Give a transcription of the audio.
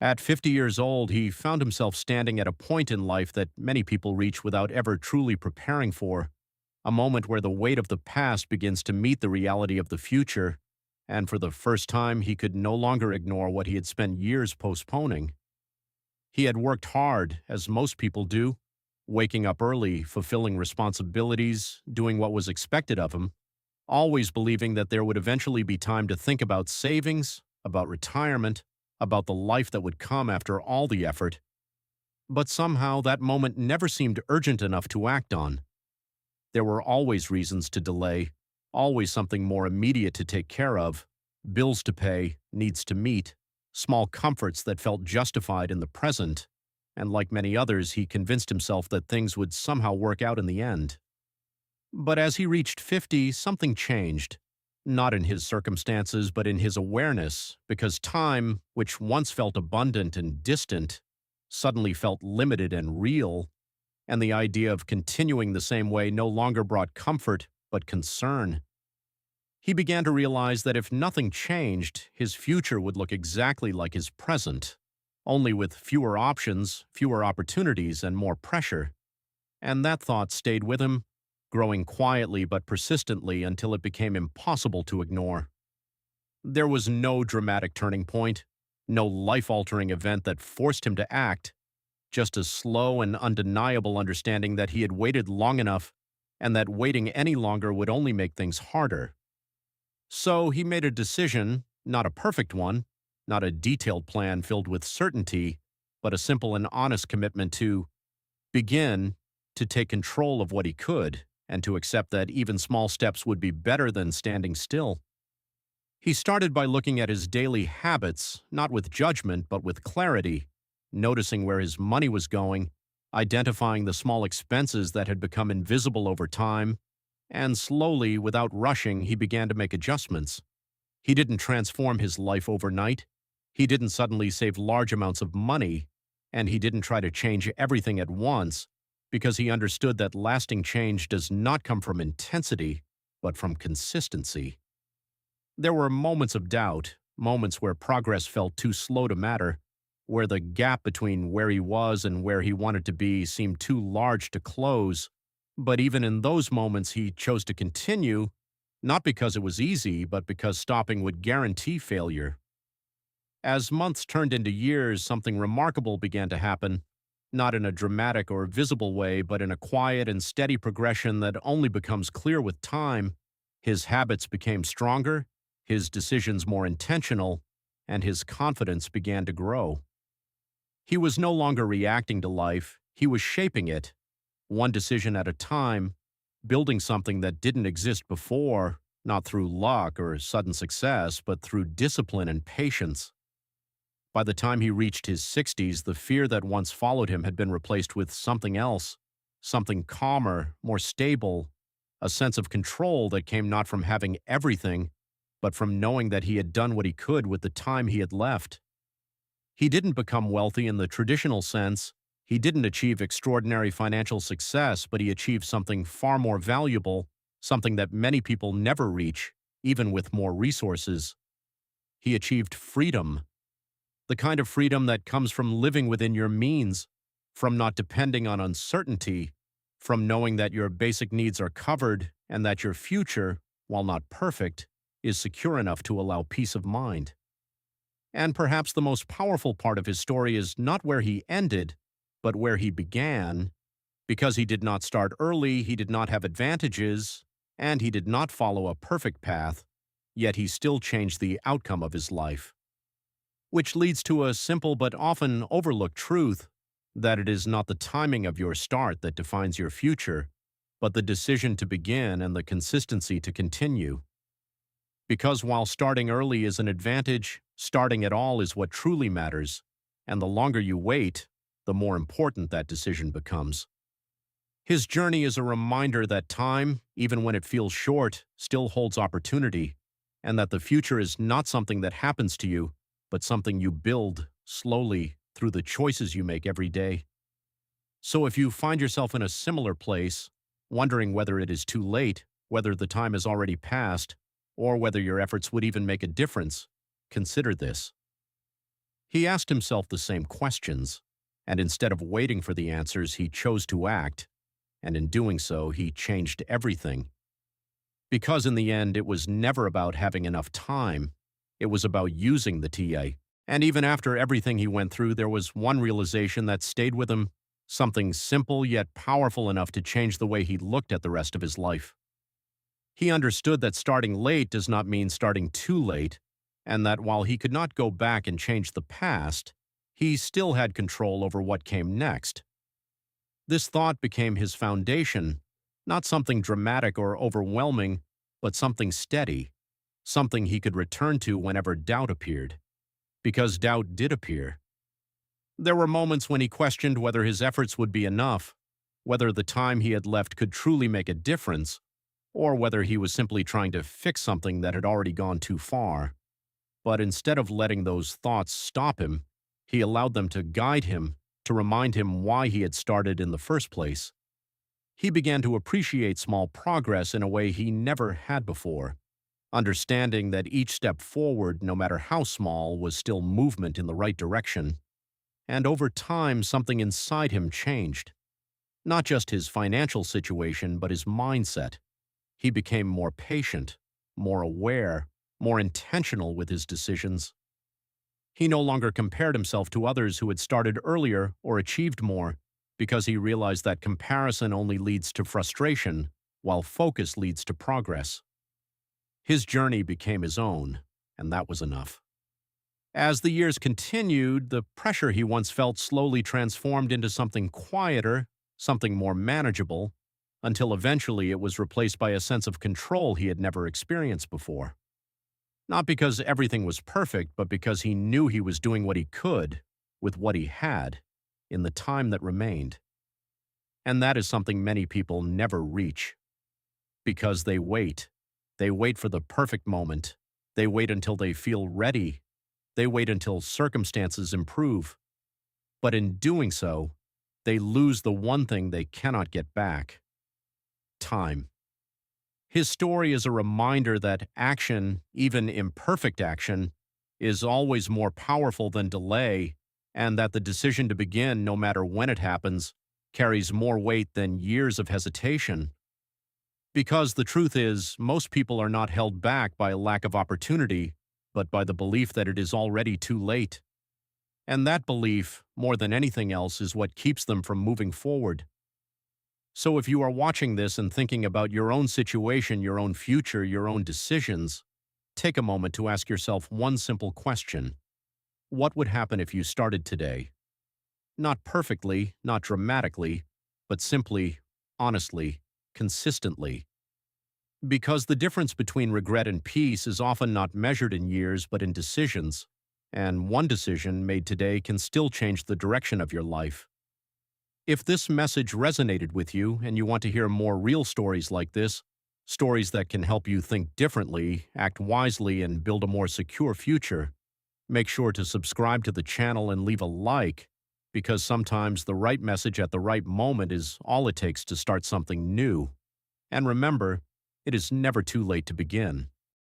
At 50 years old, he found himself standing at a point in life that many people reach without ever truly preparing for, a moment where the weight of the past begins to meet the reality of the future, and for the first time he could no longer ignore what he had spent years postponing. He had worked hard, as most people do, waking up early, fulfilling responsibilities, doing what was expected of him, always believing that there would eventually be time to think about savings, about retirement, about the life that would come after all the effort. But somehow that moment never seemed urgent enough to act on. There were always reasons to delay, always something more immediate to take care of, bills to pay, needs to meet, small comforts that felt justified in the present, and like many others, he convinced himself that things would somehow work out in the end. But as he reached 50, something changed. Not in his circumstances, but in his awareness, because time, which once felt abundant and distant, suddenly felt limited and real, and the idea of continuing the same way no longer brought comfort, but concern. He began to realize that if nothing changed, his future would look exactly like his present, only with fewer options, fewer opportunities, and more pressure. And that thought stayed with him, growing quietly but persistently until it became impossible to ignore. There was no dramatic turning point, no life-altering event that forced him to act, just a slow and undeniable understanding that he had waited long enough and that waiting any longer would only make things harder. So he made a decision, not a perfect one, not a detailed plan filled with certainty, but a simple and honest commitment to begin, to take control of what he could, and to accept that even small steps would be better than standing still. He started by looking at his daily habits, not with judgment, but with clarity, noticing where his money was going, identifying the small expenses that had become invisible over time, and slowly, without rushing, he began to make adjustments. He didn't transform his life overnight. He didn't suddenly save large amounts of money, and he didn't try to change everything at once, because he understood that lasting change does not come from intensity, but from consistency. There were moments of doubt, moments where progress felt too slow to matter, where the gap between where he was and where he wanted to be seemed too large to close. But even in those moments, he chose to continue, not because it was easy, but because stopping would guarantee failure. As months turned into years, something remarkable began to happen, not in a dramatic or visible way, but in a quiet and steady progression that only becomes clear with time. His habits became stronger, his decisions more intentional, and his confidence began to grow. He was no longer reacting to life, he was shaping it, one decision at a time, building something that didn't exist before, not through luck or sudden success, but through discipline and patience. By the time he reached his 60s, the fear that once followed him had been replaced with something else, something calmer, more stable, a sense of control that came not from having everything, but from knowing that he had done what he could with the time he had left. He didn't become wealthy in the traditional sense. He didn't achieve extraordinary financial success, but he achieved something far more valuable, something that many people never reach, even with more resources. He achieved freedom, the kind of freedom that comes from living within your means, from not depending on uncertainty, from knowing that your basic needs are covered and that your future, while not perfect, is secure enough to allow peace of mind. And perhaps the most powerful part of his story is not where he ended, but where he began. Because he did not start early, he did not have advantages, and he did not follow a perfect path, yet he still changed the outcome of his life. Which leads to a simple but often overlooked truth, that it is not the timing of your start that defines your future, but the decision to begin and the consistency to continue. Because while starting early is an advantage, starting at all is what truly matters, and the longer you wait, the more important that decision becomes. His journey is a reminder that time, even when it feels short, still holds opportunity, and that the future is not something that happens to you, but something you build slowly through the choices you make every day. So if you find yourself in a similar place, wondering whether it is too late, whether the time has already passed, or whether your efforts would even make a difference, consider this. He asked himself the same questions, and instead of waiting for the answers, he chose to act, and in doing so, he changed everything. Because in the end, it was never about having enough time, it was about using the TA. And even after everything he went through, there was one realization that stayed with him, something simple yet powerful enough to change the way he looked at the rest of his life. He understood that starting late does not mean starting too late, and that while he could not go back and change the past, he still had control over what came next. This thought became his foundation, not something dramatic or overwhelming, but something steady, something he could return to whenever doubt appeared. Because doubt did appear. There were moments when he questioned whether his efforts would be enough, whether the time he had left could truly make a difference, or whether he was simply trying to fix something that had already gone too far. But instead of letting those thoughts stop him, he allowed them to guide him, to remind him why he had started in the first place. He began to appreciate small progress in a way he never had before, understanding that each step forward, no matter how small, was still movement in the right direction. And over time, something inside him changed. Not just his financial situation, but his mindset. He became more patient, more aware, more intentional with his decisions. He no longer compared himself to others who had started earlier or achieved more, because he realized that comparison only leads to frustration, while focus leads to progress. His journey became his own, and that was enough. As the years continued, the pressure he once felt slowly transformed into something quieter, something more manageable, until eventually it was replaced by a sense of control he had never experienced before. Not because everything was perfect, but because he knew he was doing what he could, with what he had, in the time that remained. And that is something many people never reach. Because they wait. They wait for the perfect moment. They wait until they feel ready. They wait until circumstances improve. But in doing so, they lose the one thing they cannot get back: time. His story is a reminder that action, even imperfect action, is always more powerful than delay, and that the decision to begin, no matter when it happens, carries more weight than years of hesitation. Because the truth is, most people are not held back by a lack of opportunity, but by the belief that it is already too late. And that belief, more than anything else, is what keeps them from moving forward. So if you are watching this and thinking about your own situation, your own future, your own decisions, take a moment to ask yourself one simple question. What would happen if you started today? Not perfectly, not dramatically, but simply, honestly, consistently. Because the difference between regret and peace is often not measured in years but in decisions, and one decision made today can still change the direction of your life. If this message resonated with you and you want to hear more real stories like this, stories that can help you think differently, act wisely, and build a more secure future, make sure to subscribe to the channel and leave a like, because sometimes the right message at the right moment is all it takes to start something new. And remember, it is never too late to begin.